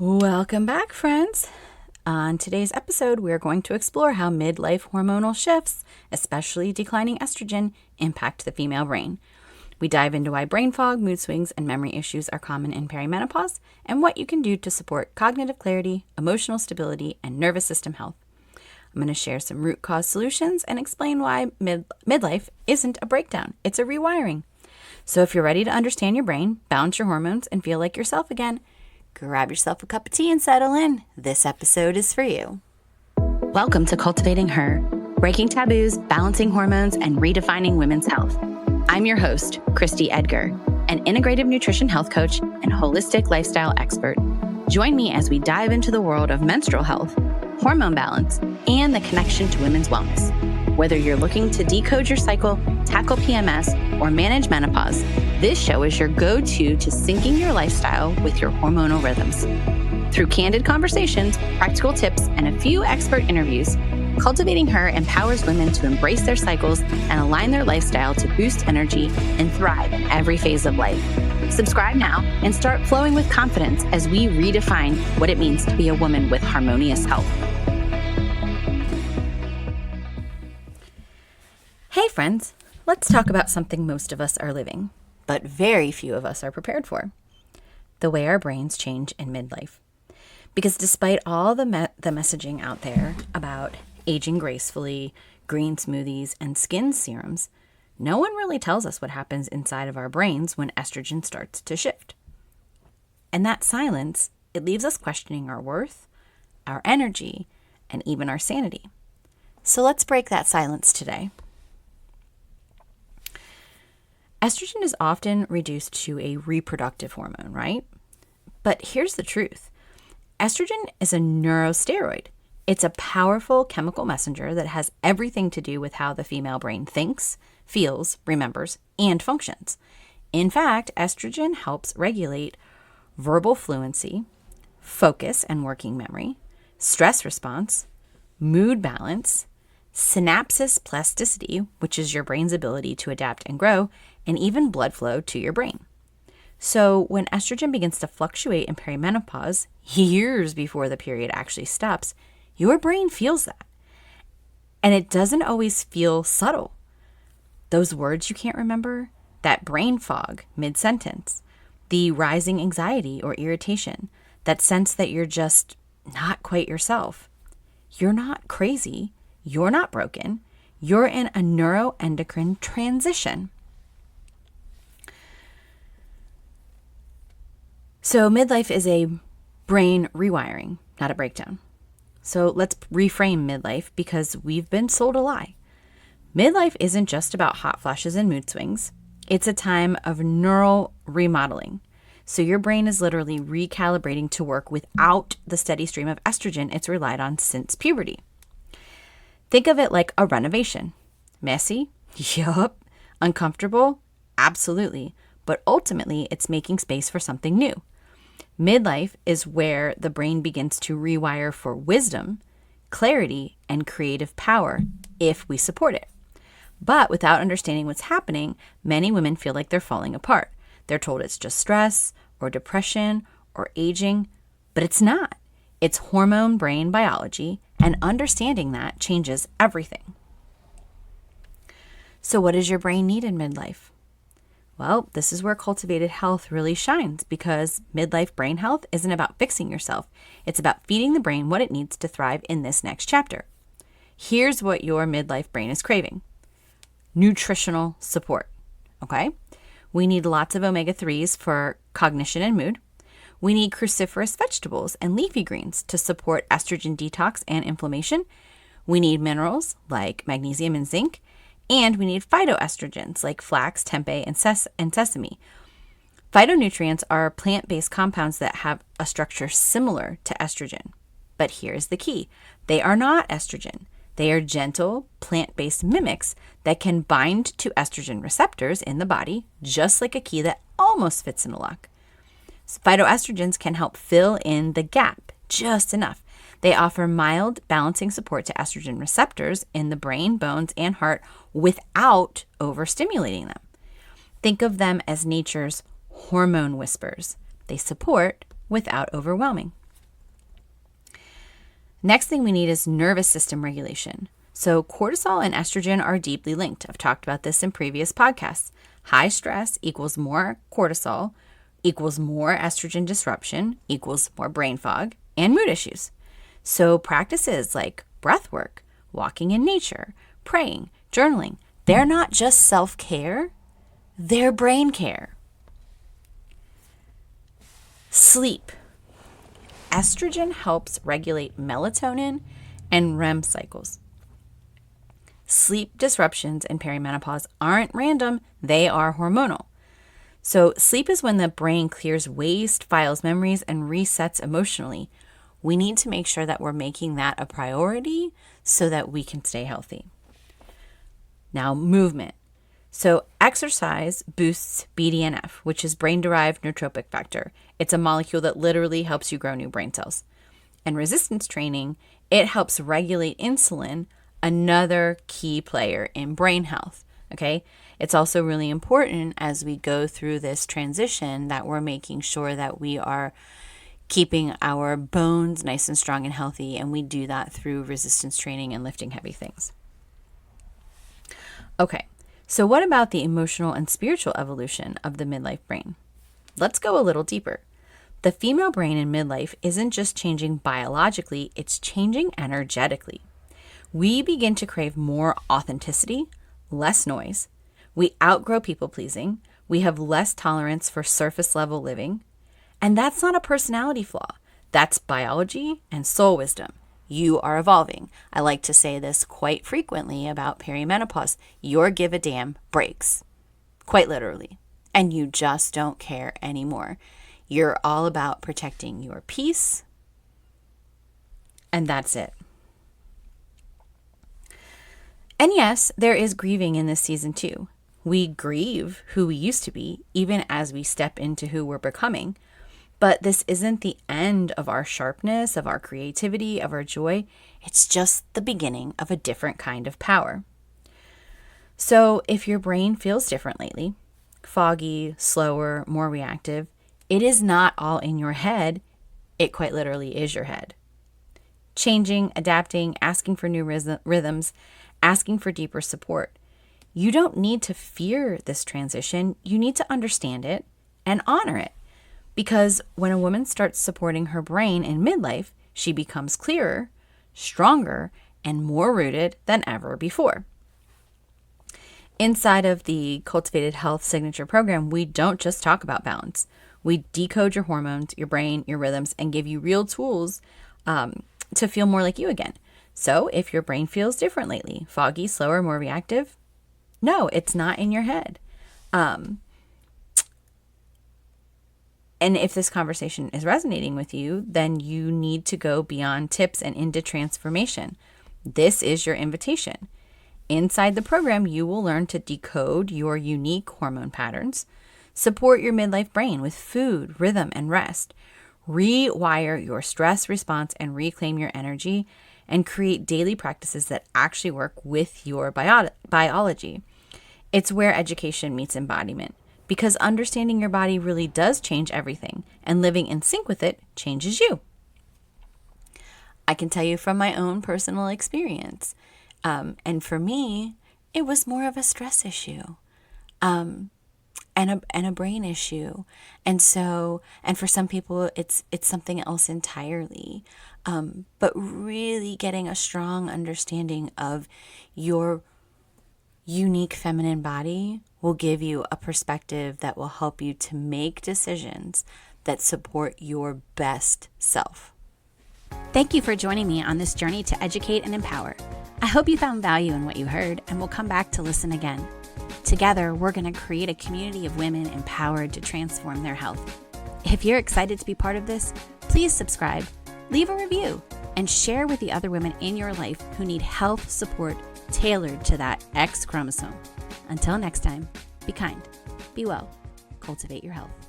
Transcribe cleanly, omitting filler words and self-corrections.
Welcome back, friends. On today's episode, we're going to explore how midlife hormonal shifts, especially declining estrogen, impact the female brain. We dive into why brain fog, mood swings, and memory issues are common in perimenopause, and what you can do to support cognitive clarity, emotional stability, and nervous system health. I'm going to share some root cause solutions and explain why midlife isn't a breakdown, it's a rewiring. So if you're ready to understand your brain, balance your hormones, and feel like yourself again, grab yourself a cup of tea and settle in. This episode is for you. Welcome to Cultivating Her, breaking taboos, balancing hormones, and redefining women's health. I'm your host, Christy Edgar, an integrative nutrition health coach and holistic lifestyle expert. Join me as we dive into the world of menstrual health, hormone balance, and the connection to women's wellness. Whether you're looking to decode your cycle, tackle PMS, or manage menopause, this show is your go-to to syncing your lifestyle with your hormonal rhythms. Through candid conversations, practical tips, and a few expert interviews, Cultivating Her empowers women to embrace their cycles and align their lifestyle to boost energy and thrive in every phase of life. Subscribe now and start flowing with confidence as we redefine what it means to be a woman with harmonious health. Hey friends, let's talk about something most of us are living, but very few of us are prepared for. The way our brains change in midlife. Because despite all the messaging out there about aging gracefully, green smoothies, and skin serums, no one really tells us what happens inside of our brains when estrogen starts to shift. And that silence, it leaves us questioning our worth, our energy, and even our sanity. So let's break that silence today. Estrogen is often reduced to a reproductive hormone, right? But here's the truth. Estrogen is a neurosteroid. It's a powerful chemical messenger that has everything to do with how the female brain thinks, feels, remembers, and functions. In fact, estrogen helps regulate verbal fluency, focus and working memory, stress response, mood balance, synapses plasticity, which is your brain's ability to adapt and grow, and even blood flow to your brain. So when estrogen begins to fluctuate in perimenopause, years before the period actually stops, your brain feels that. And it doesn't always feel subtle. Those words you can't remember, that brain fog mid-sentence, the rising anxiety or irritation, that sense that you're just not quite yourself. You're not crazy. You're not broken. You're in a neuroendocrine transition. So midlife is a brain rewiring, not a breakdown. So let's reframe midlife because we've been sold a lie. Midlife isn't just about hot flashes and mood swings. It's a time of neural remodeling. So your brain is literally recalibrating to work without the steady stream of estrogen it's relied on since puberty. Think of it like a renovation. Messy? Yup. Uncomfortable? Absolutely. But ultimately, it's making space for something new. Midlife is where the brain begins to rewire for wisdom, clarity, and creative power if we support it. But without understanding what's happening, many women feel like they're falling apart. They're told it's just stress or depression or aging, but it's not. It's hormone brain biology, and understanding that changes everything. So what does your brain need in midlife? Well, this is where Cultivated Health really shines because midlife brain health isn't about fixing yourself. It's about feeding the brain what it needs to thrive in this next chapter. Here's what your midlife brain is craving. Nutritional support, okay? We need lots of omega-3s for cognition and mood. We need cruciferous vegetables and leafy greens to support estrogen detox and inflammation. We need minerals like magnesium and zinc. And we need phytoestrogens like flax, tempeh, and sesame. Phytonutrients are plant-based compounds that have a structure similar to estrogen. But here's the key. They are not estrogen. They are gentle, plant-based mimics that can bind to estrogen receptors in the body, just like a key that almost fits in a lock. So phytoestrogens can help fill in the gap just enough. They offer mild balancing support to estrogen receptors in the brain, bones, and heart without overstimulating them. Think of them as nature's hormone whispers. They support without overwhelming. Next thing we need is nervous system regulation. So cortisol and estrogen are deeply linked. I've talked about this in previous podcasts. High stress equals more cortisol, equals more estrogen disruption, equals more brain fog and mood issues. So practices like breath work, walking in nature, praying, journaling, they're not just self-care, they're brain care. Sleep. Estrogen helps regulate melatonin and REM cycles. Sleep disruptions in perimenopause aren't random, they are hormonal. So sleep is when the brain clears waste, files memories, and resets emotionally. We need to make sure that we're making that a priority so that we can stay healthy. Now, movement. So exercise boosts BDNF, which is brain-derived neurotrophic factor. It's a molecule that literally helps you grow new brain cells. And resistance training, it helps regulate insulin, another key player in brain health, okay? It's also really important as we go through this transition that we're making sure that we are keeping our bones nice and strong and healthy, and we do that through resistance training and lifting heavy things. Okay, so what about the emotional and spiritual evolution of the midlife brain? Let's go a little deeper. The female brain in midlife isn't just changing biologically, it's changing energetically. We begin to crave more authenticity, less noise. We outgrow people-pleasing. We have less tolerance for surface-level living. And that's not a personality flaw. That's biology and soul wisdom. You are evolving. I like to say this quite frequently about perimenopause. Your give a damn breaks, quite literally, and you just don't care anymore. You're all about protecting your peace, and that's it. And yes, there is grieving in this season too. We grieve who we used to be, even as we step into who we're becoming. But this isn't the end of our sharpness, of our creativity, of our joy. It's just the beginning of a different kind of power. So if your brain feels different lately, foggy, slower, more reactive, it is not all in your head. It quite literally is your head. Changing, adapting, asking for new rhythms, asking for deeper support. You don't need to fear this transition. You need to understand it and honor it. Because when a woman starts supporting her brain in midlife, she becomes clearer, stronger, and more rooted than ever before. Inside of the Cultivated Health Signature Program, we don't just talk about balance. We decode your hormones, your brain, your rhythms, and give you real tools to feel more like you again. So if your brain feels different lately, foggy, slower, more reactive, no, it's not in your head. And if this conversation is resonating with you, then you need to go beyond tips and into transformation. This is your invitation. Inside the program, you will learn to decode your unique hormone patterns, support your midlife brain with food, rhythm, and rest, rewire your stress response and reclaim your energy, and create daily practices that actually work with your biology. It's where education meets embodiment. Because understanding your body really does change everything, and living in sync with it changes you. I can tell you from my own personal experience. And for me, it was more of a stress issue and a brain issue. And for some people, it's something else entirely. But really getting a strong understanding of your unique feminine body will give you a perspective that will help you to make decisions that support your best self. Thank you for joining me on this journey to educate and empower. I hope you found value in what you heard and will come back to listen again. Together, we're going to create a community of women empowered to transform their health. If you're excited to be part of this, please subscribe, leave a review, and share with the other women in your life who need health support tailored to that X chromosome. Until next time, be kind, be well, cultivate your health.